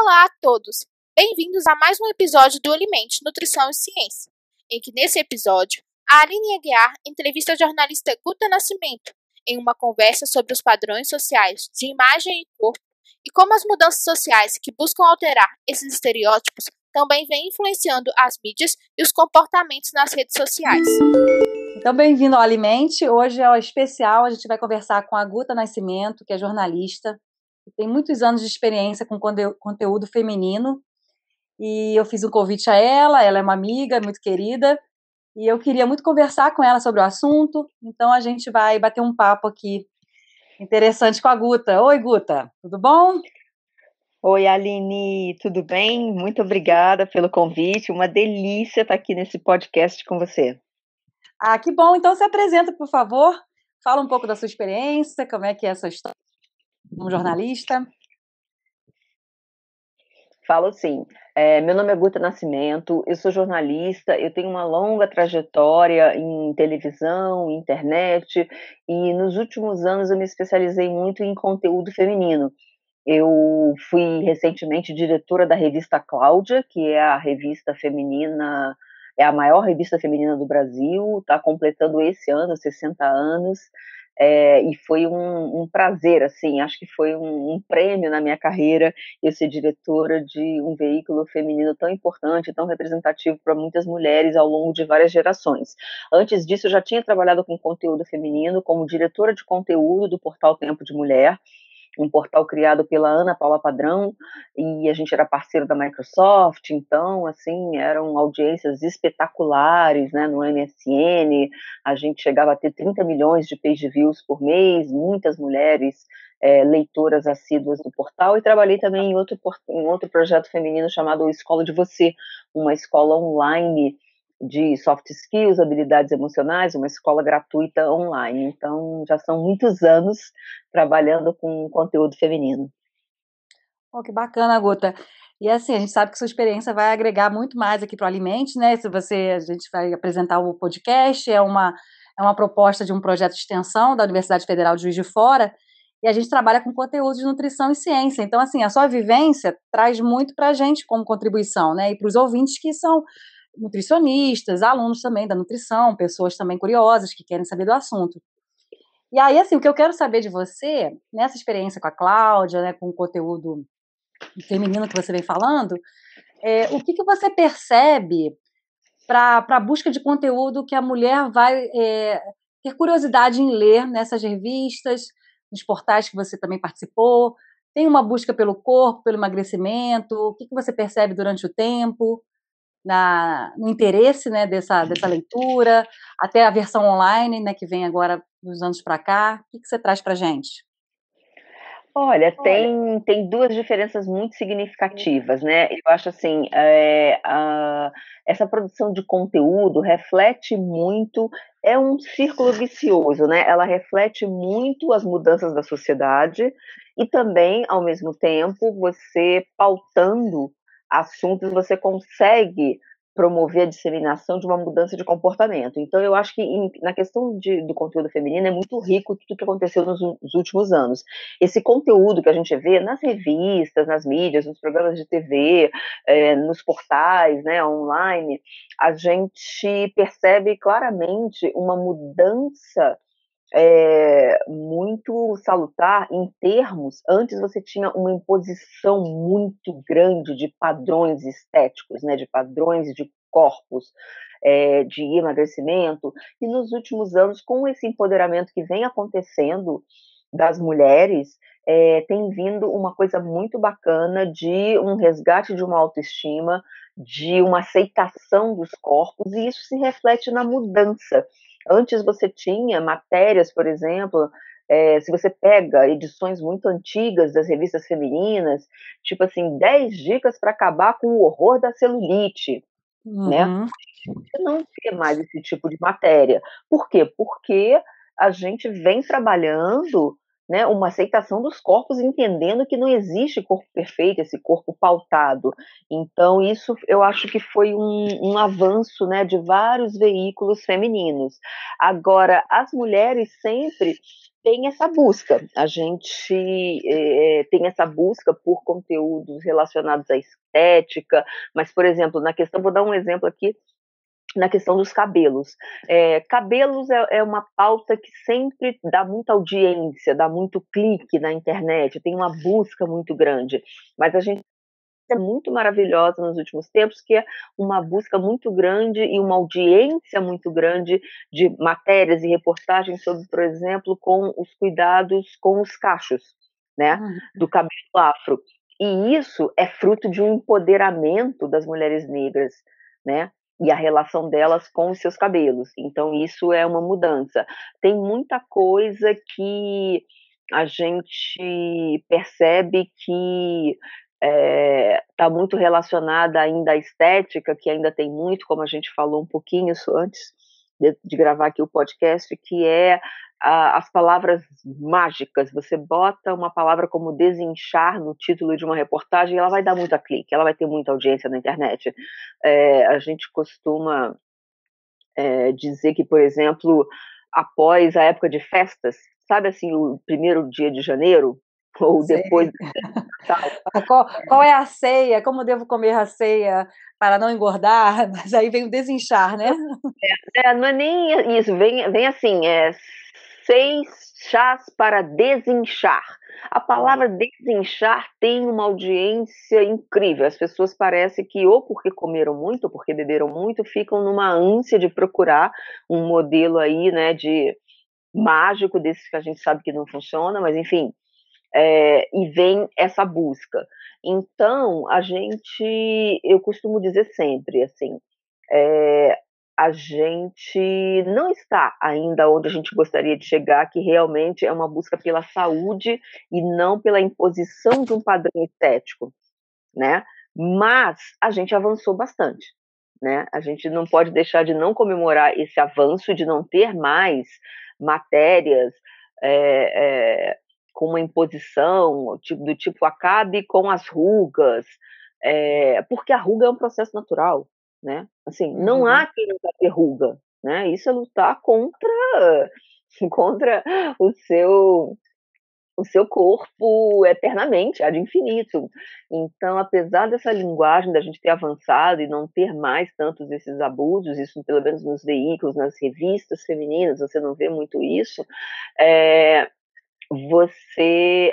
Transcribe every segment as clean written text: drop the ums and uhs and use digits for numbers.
Olá a todos! Bem-vindos a mais um episódio do Alimente, Nutrição e Ciência, em que nesse episódio, a Aline Aguiar entrevista a jornalista Guta Nascimento em uma conversa sobre os padrões sociais de imagem e corpo e como as mudanças sociais que buscam alterar esses estereótipos também vêm influenciando as mídias e os comportamentos nas redes sociais. Então, bem-vindo ao Alimente. Hoje é o especial, a gente vai conversar com a Guta Nascimento, que é jornalista, que tem muitos anos de experiência com conteúdo feminino, e eu fiz um convite a ela é uma amiga muito querida, e eu queria muito conversar com ela sobre o assunto, então a gente vai bater um papo aqui interessante com a Guta. Oi, Guta, tudo bom? Oi, Aline, tudo bem? Muito obrigada pelo convite, uma delícia estar aqui nesse podcast com você. Ah, que bom, então se apresenta, por favor, fala um pouco da sua experiência, como é que é essa história como jornalista. Falo sim, meu nome é Guta Nascimento, eu sou jornalista, eu tenho uma longa trajetória em televisão, internet, e nos últimos anos eu me especializei muito em conteúdo feminino. Eu fui recentemente diretora da revista Cláudia, que é a revista feminina, é a maior revista feminina do Brasil, está completando esse ano 60 anos, e foi um prazer, assim, acho que foi um prêmio na minha carreira eu ser diretora de um veículo feminino tão importante, tão representativo para muitas mulheres ao longo de várias gerações. Antes disso, eu já tinha trabalhado com conteúdo feminino como diretora de conteúdo do portal Tempo de Mulher, um portal criado pela Ana Paula Padrão, e a gente era parceiro da Microsoft, então, assim, eram audiências espetaculares, né, no MSN, a gente chegava a ter 30 milhões de page views por mês, muitas mulheres leitoras assíduas do portal, e trabalhei também em outro projeto feminino chamado Escola de Você, uma escola online de soft skills, habilidades emocionais, uma escola gratuita online. Então, já são muitos anos trabalhando com conteúdo feminino. Oh, que bacana, Guta. E assim, a gente sabe que sua experiência vai agregar muito mais aqui para o Alimente, né? A gente vai apresentar o podcast, é uma proposta de um projeto de extensão da Universidade Federal de Juiz de Fora, e a gente trabalha com conteúdo de nutrição e ciência. Então, assim, a sua vivência traz muito para a gente como contribuição, né? E para os ouvintes que são nutricionistas, alunos também da nutrição, pessoas também curiosas que querem saber do assunto. E aí, assim, o que eu quero saber de você, nessa experiência com a Cláudia, né, com o conteúdo feminino que você vem falando, o que você percebe para a busca de conteúdo que a mulher vai ter curiosidade em ler nessas revistas, nos portais que você também participou? Tem uma busca pelo corpo, pelo emagrecimento? O que você percebe durante o tempo, no interesse, né, dessa leitura, até a versão online, né, que vem agora dos anos para cá? O que você traz para a gente? Olha, tem duas diferenças muito significativas, né? Eu acho assim, essa produção de conteúdo reflete muito, é um círculo vicioso, né? Ela reflete muito as mudanças da sociedade e também, ao mesmo tempo, você pautando assuntos, você consegue promover a disseminação de uma mudança de comportamento. Então, eu acho que na questão do conteúdo feminino é muito rico tudo que aconteceu nos últimos anos. Esse conteúdo que a gente vê nas revistas, nas mídias, nos programas de TV, nos portais, né, online, a gente percebe claramente uma mudança muito salutar em termos. Antes você tinha uma imposição muito grande de padrões estéticos, né, de padrões de corpos, de emagrecimento, e nos últimos anos, com esse empoderamento que vem acontecendo das mulheres, tem vindo uma coisa muito bacana de um resgate de uma autoestima, de uma aceitação dos corpos, e isso se reflete na mudança. Antes você tinha matérias, por exemplo, se você pega edições muito antigas das revistas femininas, tipo assim, 10 dicas para acabar com o horror da celulite, né? Uhum. Você não vê mais esse tipo de matéria. Por quê? Porque a gente vem trabalhando né, uma aceitação dos corpos, entendendo que não existe corpo perfeito, esse corpo pautado. Então, isso eu acho que foi um avanço, né, de vários veículos femininos. Agora, as mulheres sempre têm essa busca, a gente tem essa busca por conteúdos relacionados à estética, mas, por exemplo, na questão, vou dar um exemplo aqui, na questão dos cabelos. Cabelos é uma pauta que sempre dá muita audiência, dá muito clique na internet, tem uma busca muito grande, mas a gente é muito maravilhosa nos últimos tempos, que é uma busca muito grande e uma audiência muito grande de matérias e reportagens sobre, por exemplo, com os cuidados com os cachos, né, do cabelo afro. E isso é fruto de um empoderamento das mulheres negras, né, e a relação delas com os seus cabelos. Então, isso é uma mudança. Tem muita coisa que a gente percebe que está muito relacionada ainda à estética, que ainda tem muito, como a gente falou um pouquinho isso antes de gravar aqui o podcast, que é as palavras mágicas. Você bota uma palavra como desinchar no título de uma reportagem, ela vai dar muito clique, ela vai ter muita audiência na internet. A gente costuma dizer que, por exemplo, após a época de festas, sabe assim, o primeiro dia de janeiro, ou Sei. depois qual é a ceia? Como devo comer a ceia para não engordar? Mas aí vem o desinchar, né? Não é nem isso, vem assim, 6 chás para desinchar. A palavra desinchar tem uma audiência incrível. As pessoas parece que ou porque comeram muito, ou porque beberam muito, ficam numa ânsia de procurar um modelo aí, né, de mágico desses que a gente sabe que não funciona, mas enfim, e vem essa busca. Então, eu costumo dizer sempre, assim, a gente não está ainda onde a gente gostaria de chegar, que realmente é uma busca pela saúde e não pela imposição de um padrão estético, né? Mas a gente avançou bastante, né? A gente não pode deixar de não comemorar esse avanço, de não ter mais matérias com uma imposição do tipo acabe com as rugas, porque a ruga é um processo natural, né? Assim, não há quem não vai ter ruga, né? Isso é lutar contra o seu corpo eternamente, ad infinito. Então, apesar dessa linguagem da gente ter avançado e não ter mais tantos esses abusos, isso pelo menos nos veículos, nas revistas femininas, você não vê muito isso,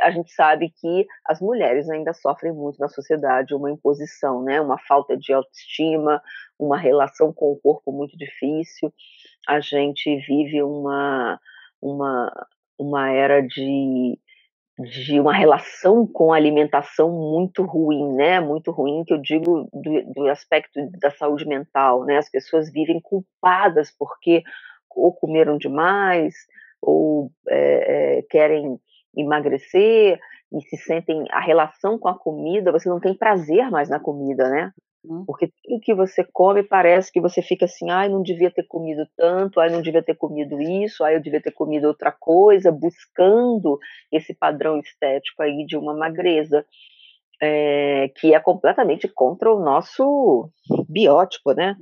a gente sabe que as mulheres ainda sofrem muito na sociedade uma imposição, né? Uma falta de autoestima, uma relação com o corpo muito difícil. A gente vive uma era de uma relação com a alimentação muito ruim, né? Muito ruim, que eu digo do aspecto da saúde mental, né? As pessoas vivem culpadas porque ou comeram demais, ou querem emagrecer, e se sentem, a relação com a comida, você não tem prazer mais na comida, né? Porque tudo que você come parece que você fica assim, ai, não devia ter comido tanto, ai, não devia ter comido isso, ai, eu devia ter comido outra coisa, buscando esse padrão estético aí de uma magreza, que é completamente contra o nosso biótipo, né?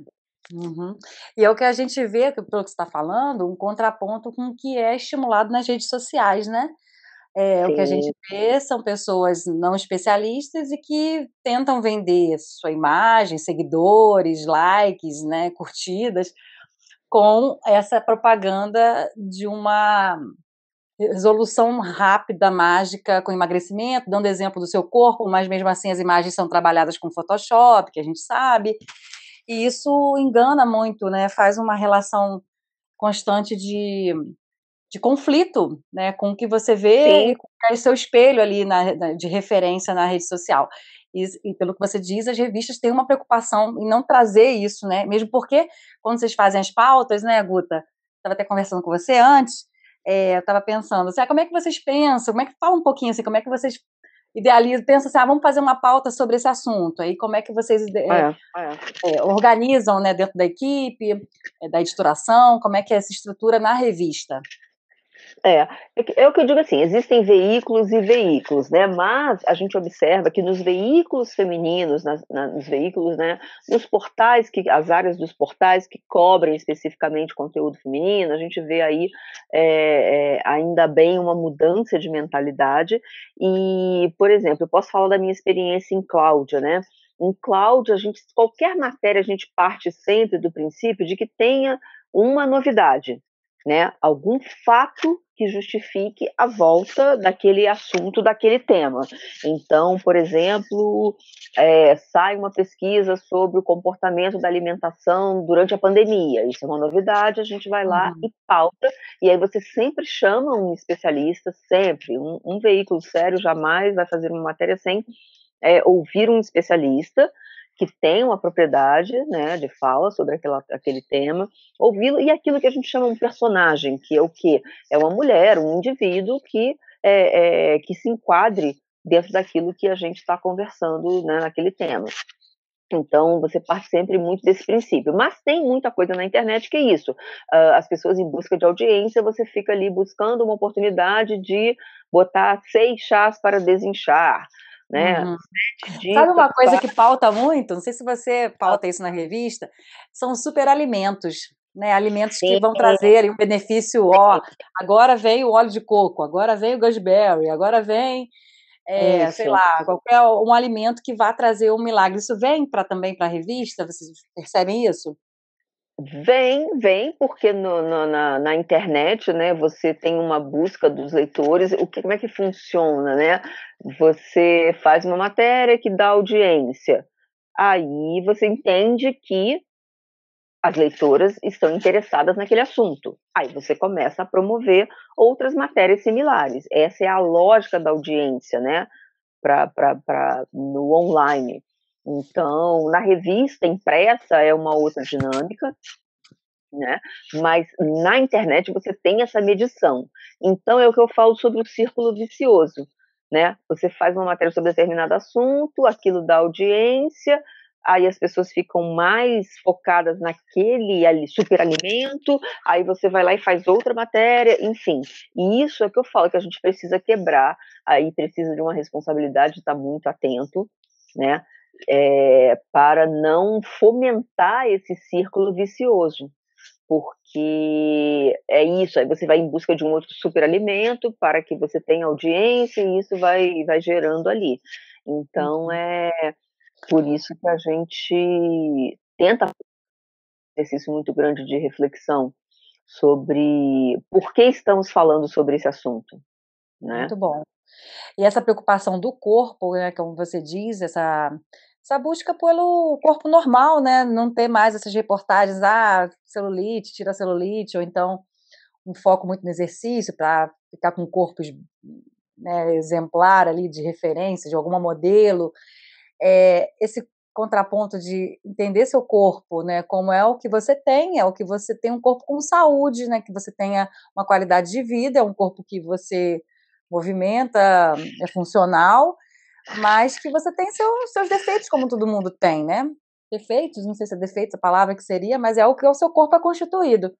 E é o que a gente vê, pelo que você está falando, um contraponto com o que é estimulado nas redes sociais, né? O que a gente vê são pessoas não especialistas e que tentam vender sua imagem, seguidores, likes, né, curtidas, com essa propaganda de uma resolução rápida, mágica, com emagrecimento, dando exemplo do seu corpo, mas mesmo assim as imagens são trabalhadas com Photoshop, que a gente sabe, e isso engana muito, né, faz uma relação constante de conflito, né, com o que você vê Sim. e com o seu espelho ali de referência na rede social. E pelo que você diz, as revistas têm uma preocupação em não trazer isso, né, mesmo porque quando vocês fazem as pautas, né, Guta, estava até conversando com você antes, eu estava pensando, assim, como é que vocês pensam, como é que, fala um pouquinho assim, como é que vocês idealizam, pensam assim, vamos fazer uma pauta sobre esse assunto, aí como é que vocês organizam, né, dentro da equipe, da editoração, como é que é essa estrutura na revista? É o que eu digo assim, existem veículos e veículos, né? Mas a gente observa que nos veículos femininos, nos veículos, né? Nos portais, as áreas dos portais que cobrem especificamente conteúdo feminino, a gente vê aí ainda bem uma mudança de mentalidade. E, por exemplo, eu posso falar da minha experiência em Cláudia, né? Em Cláudia, qualquer matéria a gente parte sempre do princípio de que tenha uma novidade, né? Algum fato que justifique a volta daquele assunto, daquele tema. Então, por exemplo, sai uma pesquisa sobre o comportamento da alimentação durante a pandemia. Isso é uma novidade, a gente vai lá e pauta, e aí você sempre chama um especialista, sempre. Um veículo sério jamais vai fazer uma matéria sem ouvir um especialista que tem uma propriedade, né, de fala sobre aquele tema, ouvi-lo, e aquilo que a gente chama um personagem, que é o quê? É uma mulher, um indivíduo que se enquadre dentro daquilo que a gente está conversando, né, naquele tema. Então, você parte sempre muito desse princípio. Mas tem muita coisa na internet que é isso. As pessoas em busca de audiência, você fica ali buscando uma oportunidade de botar 6 chás para desinchar, né? 7 Sabe dicas uma coisa que pauta muito? Não sei se você pauta isso na revista, são os superalimentos, né? Alimentos que Sim, vão trazer ali um benefício, agora vem o óleo de coco, agora vem o gooseberry, agora vem, sei isso. lá, qualquer um alimento que vá trazer um milagre. Isso vem também para a revista? Vocês percebem isso? Vem, porque na internet, né, você tem uma busca dos leitores, como é que funciona, né? Você faz uma matéria que dá audiência, aí você entende que as leitoras estão interessadas naquele assunto. Aí você começa a promover outras matérias similares. Essa é a lógica da audiência, né? No online. Então, na revista impressa é uma outra dinâmica, né? Mas na internet você tem essa medição. Então é o que eu falo sobre o círculo vicioso, né? Você faz uma matéria sobre determinado assunto, aquilo dá audiência, aí as pessoas ficam mais focadas naquele ali, superalimento, aí você vai lá e faz outra matéria, enfim. E isso é o que eu falo que a gente precisa quebrar, aí precisa de uma responsabilidade de estar muito atento, né? Para não fomentar esse círculo vicioso, porque é isso, aí você vai em busca de um outro superalimento para que você tenha audiência e isso vai gerando ali. Então, é por isso que a gente tenta fazer um exercício muito grande de reflexão sobre por que estamos falando sobre esse assunto, né? Muito bom. E essa preocupação do corpo, né, como você diz, essa busca pelo corpo normal, né, não ter mais essas reportagens, celulite, tira celulite, ou então um foco muito no exercício para ficar com corpos, né, exemplar ali de referência, de alguma modelo, esse contraponto de entender seu corpo, né, como é o que você tem, é o que você tem um corpo com saúde, né, que você tenha uma qualidade de vida, é um corpo que você movimenta, é funcional, mas que você tem seus defeitos, como todo mundo tem, né? Defeitos, não sei se é defeitos a palavra que seria, mas é o que o seu corpo é constituído.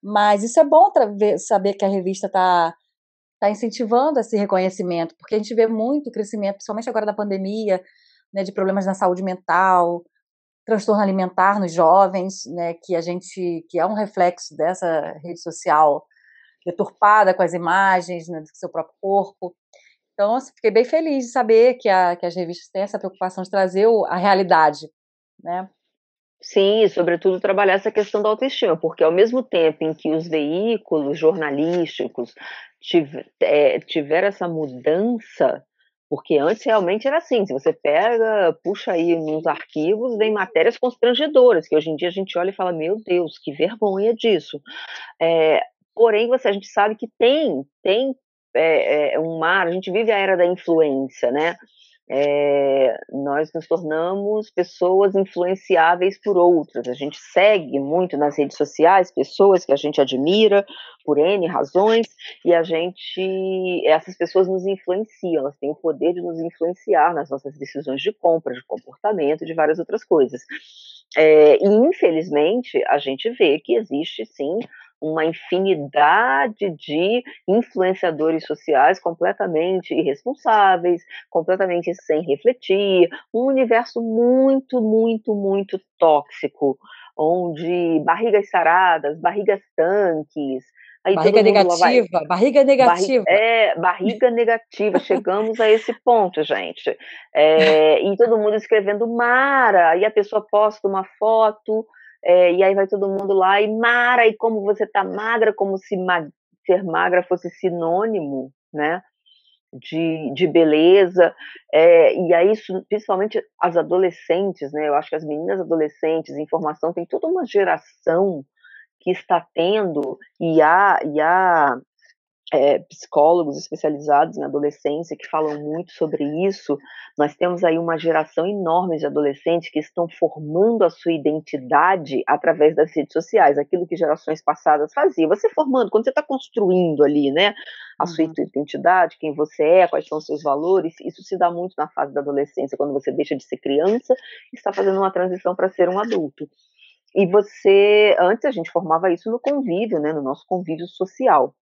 Mas isso é bom saber que a revista está incentivando esse reconhecimento, porque a gente vê muito crescimento, principalmente agora da pandemia, né, de problemas na saúde mental, transtorno alimentar nos jovens, né, que é um reflexo dessa rede social deturpada com as imagens, né, do seu próprio corpo. Então, assim, fiquei bem feliz de saber que as revistas têm essa preocupação de trazer a realidade, né? Sim, e sobretudo trabalhar essa questão da autoestima, porque ao mesmo tempo em que os veículos jornalísticos tiveram essa mudança, porque antes realmente era assim, se você puxa aí nos arquivos, vem matérias constrangedoras, que hoje em dia a gente olha e fala, meu Deus, que vergonha disso. Porém, a gente sabe que tem um mar, a gente vive a era da influência, né? Nós nos tornamos pessoas influenciáveis por outras. A gente segue muito nas redes sociais pessoas que a gente admira por N razões e essas pessoas nos influenciam, elas têm o poder de nos influenciar nas nossas decisões de compra, de comportamento, de várias outras coisas. E infelizmente a gente vê que existe sim uma infinidade de influenciadores sociais completamente irresponsáveis, completamente sem refletir, um universo muito, muito, muito tóxico, onde barrigas saradas, barrigas tanques, aí todo Barriga mundo lá vai. negativa, barriga negativa. Barriga negativa, chegamos a esse ponto, gente. E todo mundo escrevendo Mara, e a pessoa posta uma foto, e aí vai todo mundo lá, e Mara, e como você tá magra, como se ser magra fosse sinônimo, né, de beleza, e aí isso, principalmente as adolescentes, né, eu acho que as meninas adolescentes, informação, tem toda uma geração que está tendo, e há psicólogos especializados em adolescência que falam muito sobre isso. Nós temos aí uma geração enorme de adolescentes que estão formando a sua identidade através das redes sociais, aquilo que gerações passadas faziam. Você formando, quando você está construindo ali, né, a sua identidade, quem você é, quais são os seus valores, isso se dá muito na fase da adolescência, quando você deixa de ser criança e está fazendo uma transição para ser um adulto. E antes a gente formava isso no convívio, né, no nosso convívio social,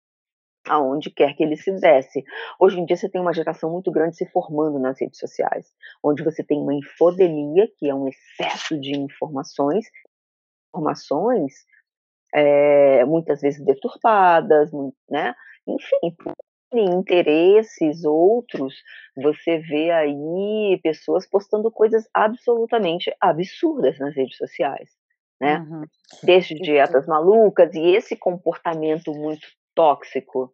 aonde quer que ele se desse. Hoje em dia você tem uma geração muito grande se formando nas redes sociais, onde você tem uma infodemia, que é um excesso de informações muitas vezes deturpadas, né? Enfim, por interesses outros, você vê aí pessoas postando coisas absolutamente absurdas nas redes sociais, né? Desde dietas malucas e esse comportamento muito tóxico,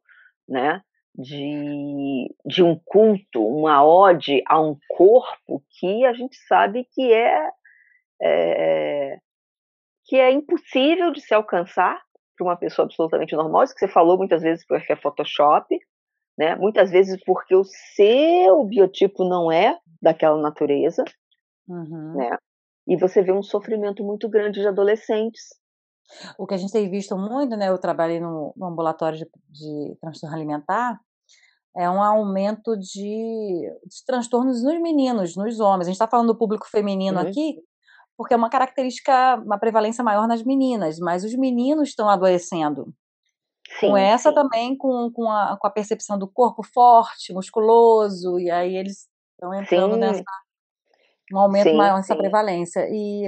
né, de um culto, uma ode a um corpo que a gente sabe que é impossível de se alcançar para uma pessoa absolutamente normal, isso que você falou muitas vezes porque é Photoshop, né, muitas vezes porque o seu biotipo não é daquela natureza, né, e você vê um sofrimento muito grande de adolescentes. O que a gente tem visto muito, né, eu trabalhei no ambulatório de transtorno alimentar, é um aumento de transtornos nos meninos, nos homens. A gente está falando do público feminino aqui, porque é uma característica, uma prevalência maior nas meninas, mas os meninos estão adoecendo. Com essa Sim. também, com a percepção do corpo forte, musculoso, e aí eles estão entrando nessa um aumento maior nessa prevalência. E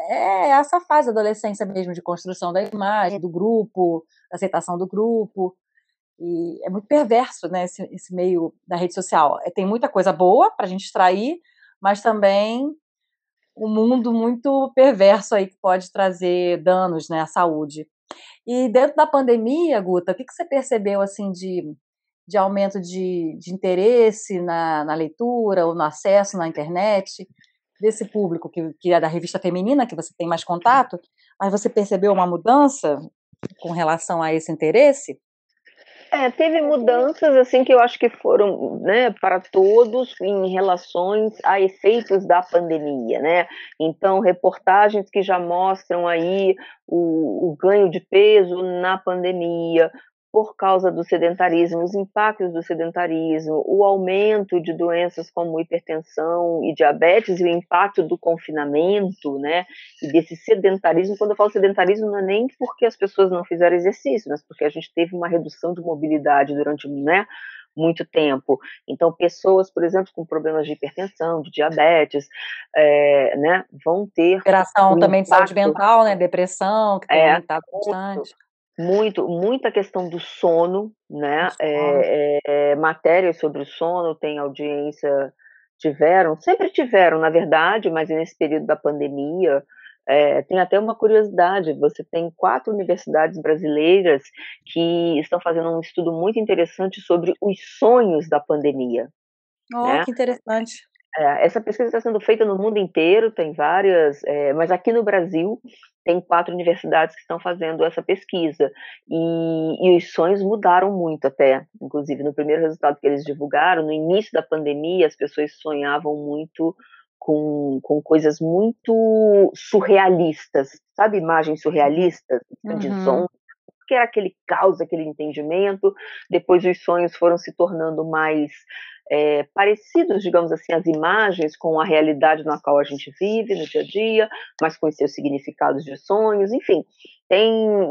é essa fase da adolescência mesmo, de construção da imagem, do grupo, aceitação do grupo. E é muito perverso, né, esse meio da rede social. Tem muita coisa boa para a gente extrair, mas também um mundo muito perverso aí que pode trazer danos, né, à saúde. E dentro da pandemia, Guta, o que você percebeu assim de aumento de interesse na leitura ou no acesso na internet desse público que é da revista feminina, que você tem mais contato, mas você percebeu uma mudança com relação a esse interesse? Teve mudanças assim que eu acho que foram, né, para todos em relações a efeitos da pandemia, né? Então, reportagens que já mostram aí o ganho de peso na pandemia por causa do sedentarismo, os impactos do sedentarismo, o aumento de doenças como hipertensão e diabetes e o impacto do confinamento, né? E desse sedentarismo. Quando eu falo sedentarismo, não é nem porque as pessoas não fizeram exercício, mas porque a gente teve uma redução de mobilidade durante, né, muito tempo. Então, pessoas, por exemplo, com problemas de hipertensão, de diabetes, né, vão ter Alteração um também de saúde impacto, mental, né, depressão, que tem aumentado bastante. muita questão do sono, né? Matérias sobre o sono, tem audiência, sempre tiveram, na verdade, mas nesse período da pandemia, tem até uma curiosidade, você tem 4 universidades brasileiras que estão fazendo um estudo muito interessante sobre os sonhos da pandemia, Oh, né? que interessante. Essa pesquisa está sendo feita no mundo inteiro, tem várias, mas aqui no Brasil tem 4 universidades que estão fazendo essa pesquisa, e os sonhos mudaram muito até, inclusive no primeiro resultado que eles divulgaram, no início da pandemia as pessoas sonhavam muito com coisas muito surrealistas, sabe, imagens surrealistas, de ondas, que era aquele caos, aquele entendimento. Depois os sonhos foram se tornando mais parecidos, digamos assim, as imagens com a realidade na qual a gente vive no dia a dia, mas com os seus significados de sonhos, enfim.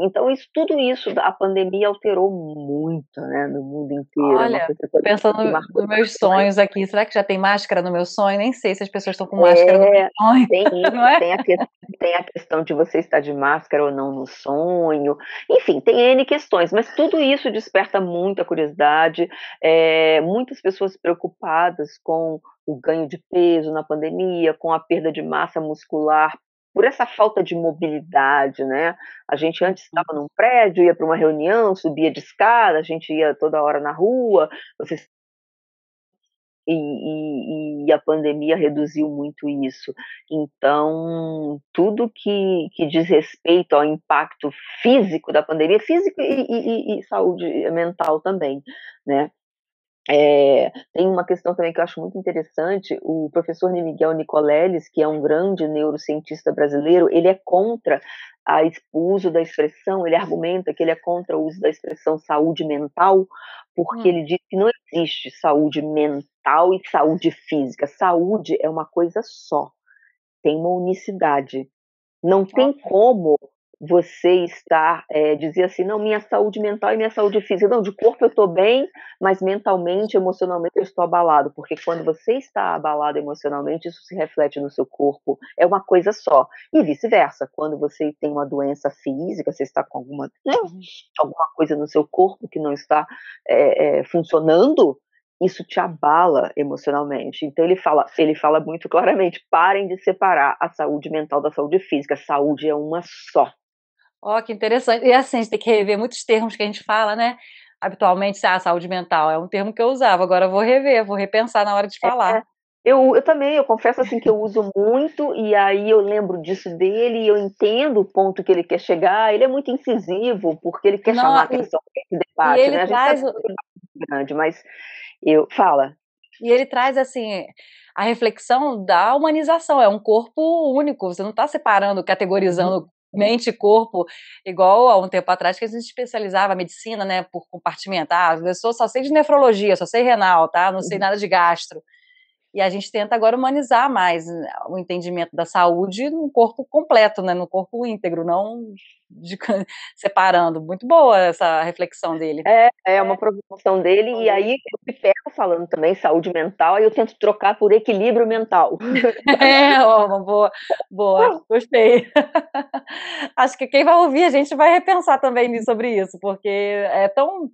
Então tudo isso, a pandemia alterou muito, né, no mundo inteiro, é uma Olha, coisa tô que pensando marcou nos meus demais. sonhos aqui, será que já tem máscara no meu sonho? Nem sei se as pessoas estão com máscara no meu sonho, Tem isso, não é? tem a questão de você estar de máscara ou não no sonho, enfim, tem N questões, mas tudo isso desperta muita curiosidade, muitas pessoas preocupadas com o ganho de peso na pandemia, com a perda de massa muscular, por essa falta de mobilidade, né. A gente antes Uhum. estava num prédio, ia para uma reunião, subia de escada, a gente ia toda hora na rua, você e a pandemia reduziu muito isso. Então, tudo que diz respeito ao impacto físico da pandemia, físico e saúde mental também, né. Tem uma questão também que eu acho muito interessante, o professor Miguel Nicoleles, que é um grande neurocientista brasileiro, ele é contra o uso da expressão, ele argumenta que ele é contra o uso da expressão saúde mental, porque Hum, ele diz que não existe saúde mental e saúde física, saúde é uma coisa só, tem uma unicidade. Não tem ok. como você estar, dizer assim: "Não, minha saúde mental e minha saúde física. Não, de corpo eu estou bem, mas mentalmente, emocionalmente eu estou abalado", porque quando você está abalado emocionalmente, isso se reflete no seu corpo, é uma coisa só. E vice-versa, quando você tem uma doença física, você está com alguma, né, Uhum. alguma coisa no seu corpo que não está, funcionando, isso te abala emocionalmente. Então ele fala muito claramente: "Parem de separar a saúde mental da saúde física, saúde é uma só". Ó, que interessante. E assim, a gente tem que rever muitos termos que a gente fala, né, habitualmente, saúde mental é um termo que eu usava, agora eu vou rever, vou repensar na hora de falar. É, eu também, eu confesso, assim, que eu uso muito, e aí eu lembro disso dele e eu entendo o ponto que ele quer chegar, ele é muito incisivo, porque ele quer chamar Não, atenção para esse e debate, ele né, a gente sabe traz que é um debate muito grande, mas eu fala. E ele traz, assim, a reflexão da humanização, é um corpo único, você não está separando, Uhum, categorizando mente e corpo, igual há um tempo atrás que a gente especializava a medicina, né, por compartimentar, eu só sei de nefrologia, só sei renal, tá, não sei uhum. nada de gastro. E a gente tenta agora humanizar mais, né, o entendimento da saúde no corpo completo, né, no corpo íntegro, não de separando. Muito boa essa reflexão dele. É uma provocação dele, e aí eu me pego falando também saúde mental, aí eu tento trocar por equilíbrio mental. É, ó, uma boa, boa, gostei. Acho que quem vai ouvir a gente vai repensar também sobre isso, porque é tão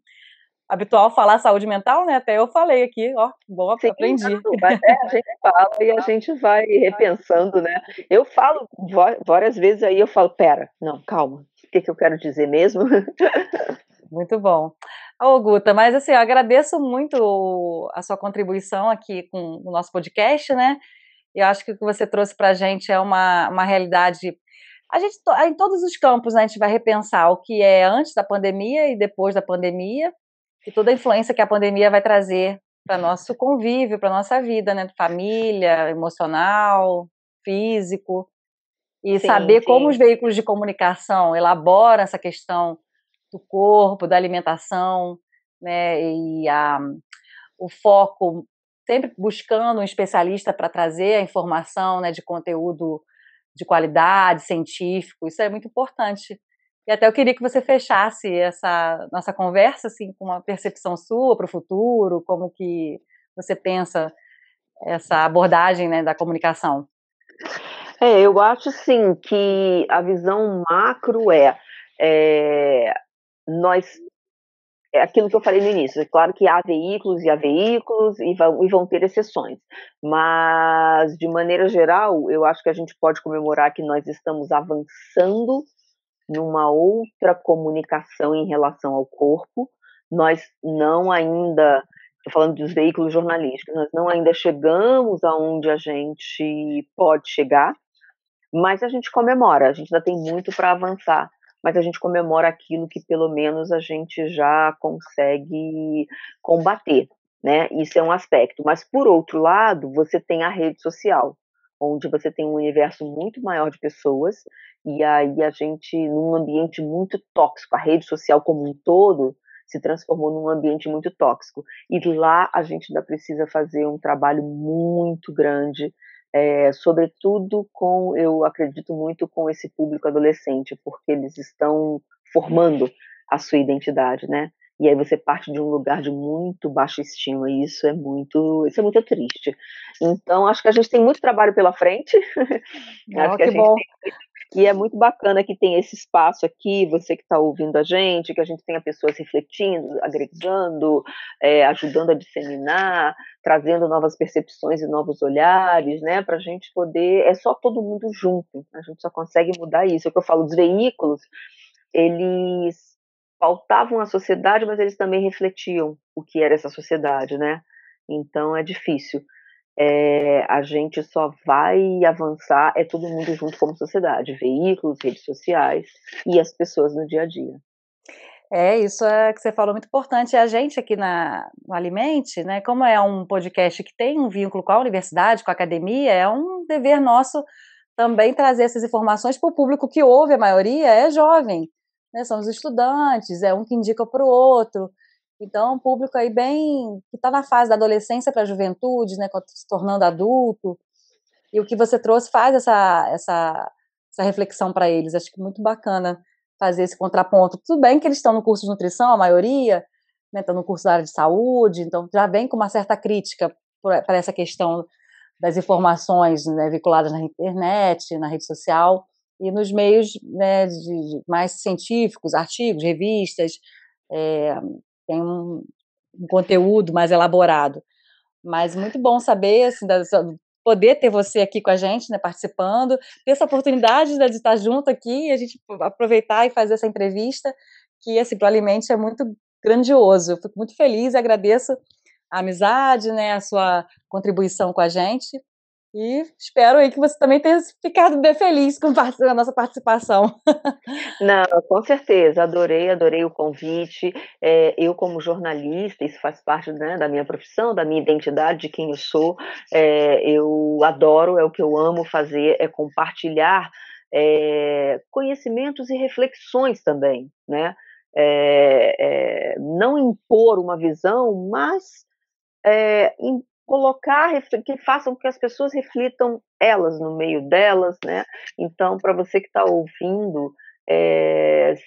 habitual falar saúde mental, né? Até eu falei aqui, ó, bom, Sim, aprendi. não, mas a gente fala e a gente vai repensando, né. Eu falo várias vezes, aí eu falo: "Espera, não, calma, o que que eu quero dizer mesmo?". Muito bom. Ô, Guta, mas assim, eu agradeço muito a sua contribuição aqui com o nosso podcast, né? Eu acho que o que você trouxe para a gente é uma realidade. A gente, em todos os campos, né, a gente vai repensar o que é antes da pandemia e depois da pandemia, e toda a influência que a pandemia vai trazer para nosso convívio, para nossa vida, né, família, emocional, físico, e Sim, saber como os sim. veículos de comunicação elaboram essa questão do corpo, da alimentação, né, o foco sempre buscando um especialista para trazer a informação, né, de conteúdo de qualidade, científico, isso é muito importante. E até eu queria que você fechasse essa nossa conversa, assim, com uma percepção sua para o futuro, como que você pensa essa abordagem, né, da comunicação. Eu acho sim que a visão macro nós é aquilo que eu falei no início, é claro que há veículos e vão ter exceções, mas de maneira geral, eu acho que a gente pode comemorar que nós estamos avançando numa outra comunicação em relação ao corpo. Nós não ainda, estou falando dos veículos jornalísticos, nós não ainda chegamos aonde a gente pode chegar, mas a gente comemora, a gente ainda tem muito para avançar, mas a gente comemora aquilo que pelo menos a gente já consegue combater, né, isso é um aspecto. Mas por outro lado, você tem a rede social, onde você tem um universo muito maior de pessoas, e aí a gente, num ambiente muito tóxico, a rede social como um todo se transformou num ambiente muito tóxico. E lá a gente ainda precisa fazer um trabalho muito grande sobretudo eu acredito muito com esse público adolescente, porque eles estão formando a sua identidade, né? E aí você parte de um lugar de muito baixa estima, e isso é muito triste. Então, acho que a gente tem muito trabalho pela frente. Acho que a que gente bom. E é muito bacana que tem esse espaço aqui, você que está ouvindo a gente, que a gente tenha pessoas refletindo, agregando, ajudando a disseminar, trazendo novas percepções e novos olhares, né, para a gente poder, é só todo mundo junto, a gente só consegue mudar isso. É o que eu falo dos veículos, eles pautavam a sociedade, mas eles também refletiam o que era essa sociedade, né, então é difícil. A gente só vai avançar, todo mundo junto como sociedade, veículos, redes sociais e as pessoas no dia a dia. Isso que você falou muito importante. A gente aqui no Alimente, né, como é um podcast que tem um vínculo com a universidade, com a academia, é um dever nosso também trazer essas informações para o público que ouve, a maioria é jovem, né, são os estudantes, é um que indica para o outro. Então, um público aí bem que está na fase da adolescência para a juventude, né, se tornando adulto. E o que você trouxe faz essa reflexão para eles. Acho que muito bacana fazer esse contraponto. Tudo bem que eles estão no curso de nutrição, a maioria, né, estão no curso da área de saúde, então já vem com uma certa crítica para essa questão das informações, né, vinculadas na internet, na rede social e nos meios, né, mais científicos, artigos, revistas, tem um conteúdo mais elaborado. Mas muito bom saber, assim, poder ter você aqui com a gente, né, participando, ter essa oportunidade, né, de estar junto aqui, a gente aproveitar e fazer essa entrevista, que, assim, para o Alimente é muito grandioso. Eu fico muito feliz e agradeço a amizade, né, a sua contribuição com a gente. E espero aí que você também tenha ficado bem feliz com a nossa participação. Não, com certeza, adorei o convite. Eu, como jornalista, isso faz parte, né, da minha profissão, da minha identidade, de quem eu sou. Eu adoro, é o que eu amo fazer, é compartilhar conhecimentos e reflexões também, né? Não impor uma visão, mas colocar, que façam que as pessoas reflitam elas no meio delas, né? Então, para você que está ouvindo,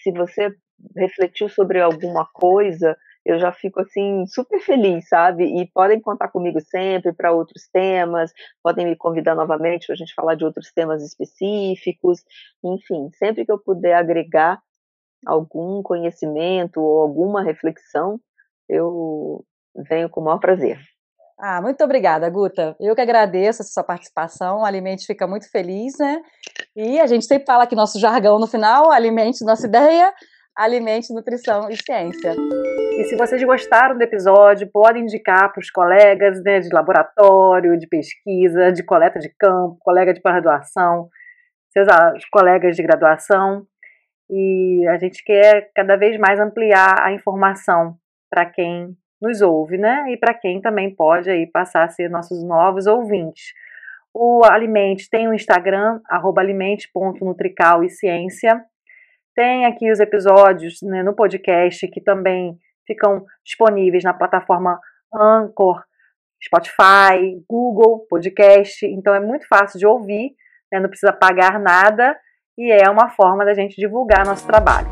se você refletiu sobre alguma coisa, eu já fico assim super feliz, sabe? E podem contar comigo sempre para outros temas, podem me convidar novamente para a gente falar de outros temas específicos, enfim, sempre que eu puder agregar algum conhecimento ou alguma reflexão, eu venho com o maior prazer. Muito obrigada, Guta. Eu que agradeço a sua participação. O Alimente fica muito feliz, né? E a gente sempre fala aqui nosso jargão no final: alimente nossa ideia, alimente nutrição e ciência. E se vocês gostaram do episódio, podem indicar para os colegas, né, de laboratório, de pesquisa, de coleta de campo, colega de pós-graduação, seus colegas de graduação. E a gente quer cada vez mais ampliar a informação para quem nos ouve, né? E para quem também pode aí passar a ser nossos novos ouvintes. O Alimente tem o Instagram, @alimente.nutrical e ciência. Tem aqui os episódios, né, no podcast, que também ficam disponíveis na plataforma Anchor, Spotify, Google Podcast. Então é muito fácil de ouvir, né, não precisa pagar nada e é uma forma da gente divulgar nosso trabalho.